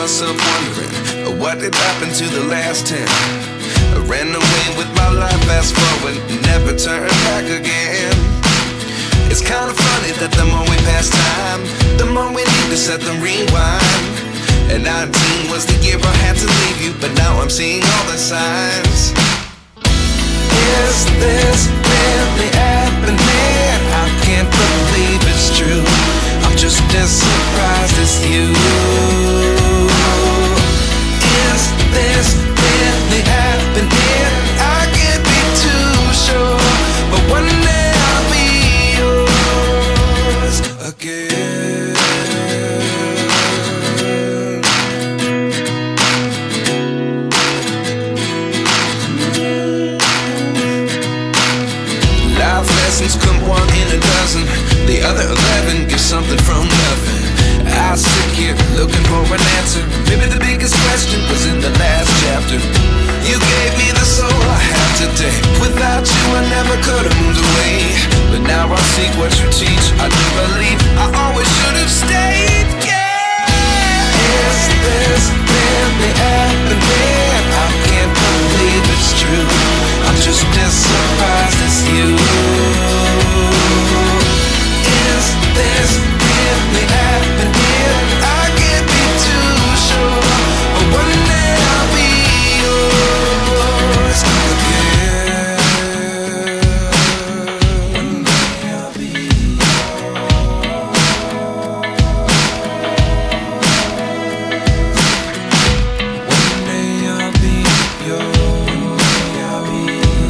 myself wondering, what did happen to the last 10? I ran away with my life, fast forward, never turn back again. It's kind of funny that the more we pass time, the more we need to set them rewind. And 19 was the year I had to leave you, but now I'm seeing all the signs. Is this really happening? I can't believe it's true. I'm just as surprised as you. Is this really happening? I can't be too sure, but one day I'll be yours again. Life lessons come one in a dozen, the other 11 give something from nothing. I sit here looking for an answer. Maybe the biggest question was in the last chapter. You gave me the soul I have today. Without you I never could have moved away. But now I see what you teach. I do believe I always should have stayed. Yeah. Is this really happening? I can't believe it's true. I'm just as surprised as you. Is this really happening? I can't be too sure, but one day I'll be yours again. One day I'll be One day I'll be yours. I'll be yours.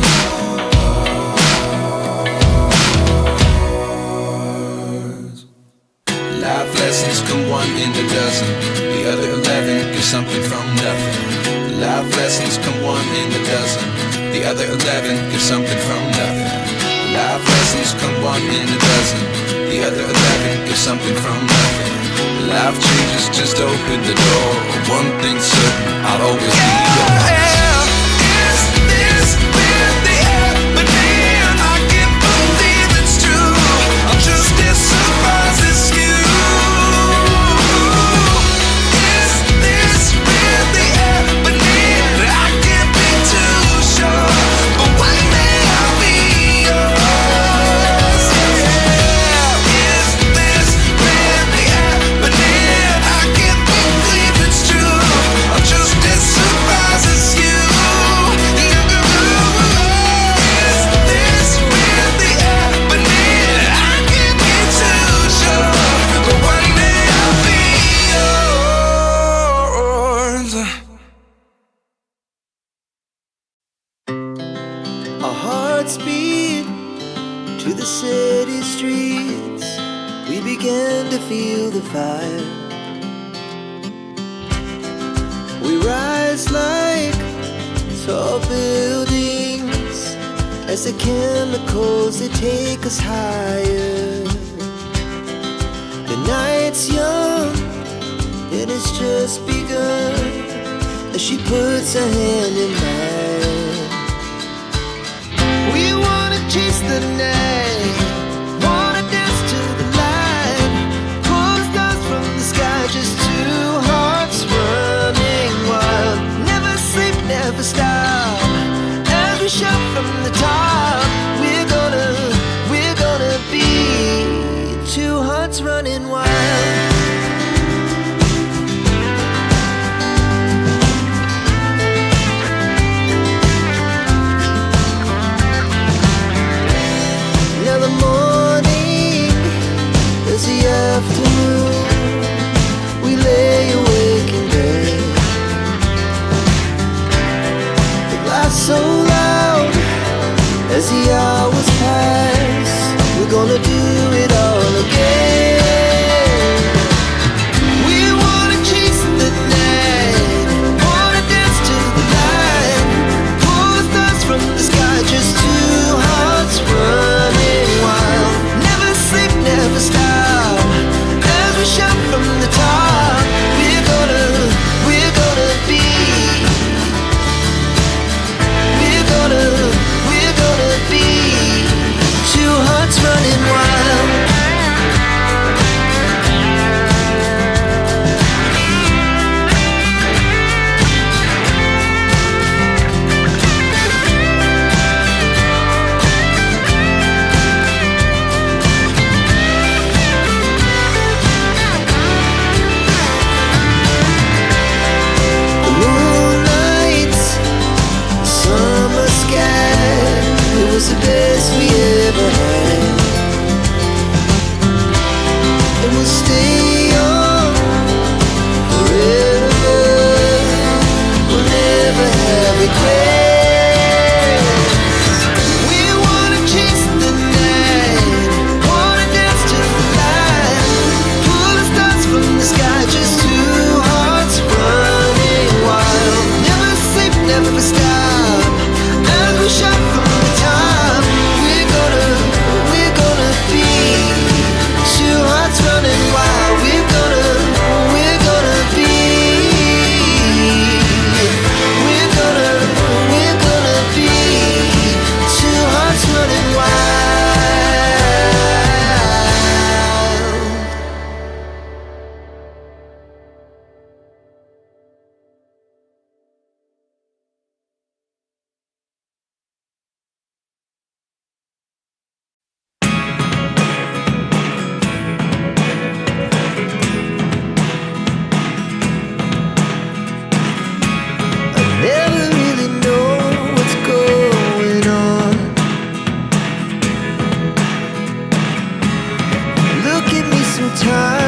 Life lessons come one in a dozen, the other 11 give something from nothing. Life lessons come one in a dozen, the other 11 give something from nothing. Life lessons come one in a dozen, the other 11 give something from nothing. Life changes, just open the door. One thing's certain, I'll always be yours. Is this really happening? I can't believe it's true. I'm just as surprised as you. Feel the fire. We rise like tall buildings as the chemicals they take us higher. The night's young and it's just begun as she puts her hand in mine. We wanna chase the night, wanna dance to the light, pull the stars from the sky, just two hearts running wild. Never sleep, never stop, as we shout from the top. We're gonna be two hearts running wild. Now the morning is the afternoon. We lay awake in bed. The laughs so loud as the hours pass. We're gonna do it all again. We wanna chase the night, wanna dance to the light, pull the stars from the sky, just two hearts running wild. Never sleep, never stop, as we shout from the top. We're gonna be, we're gonna be two hearts running wild. time.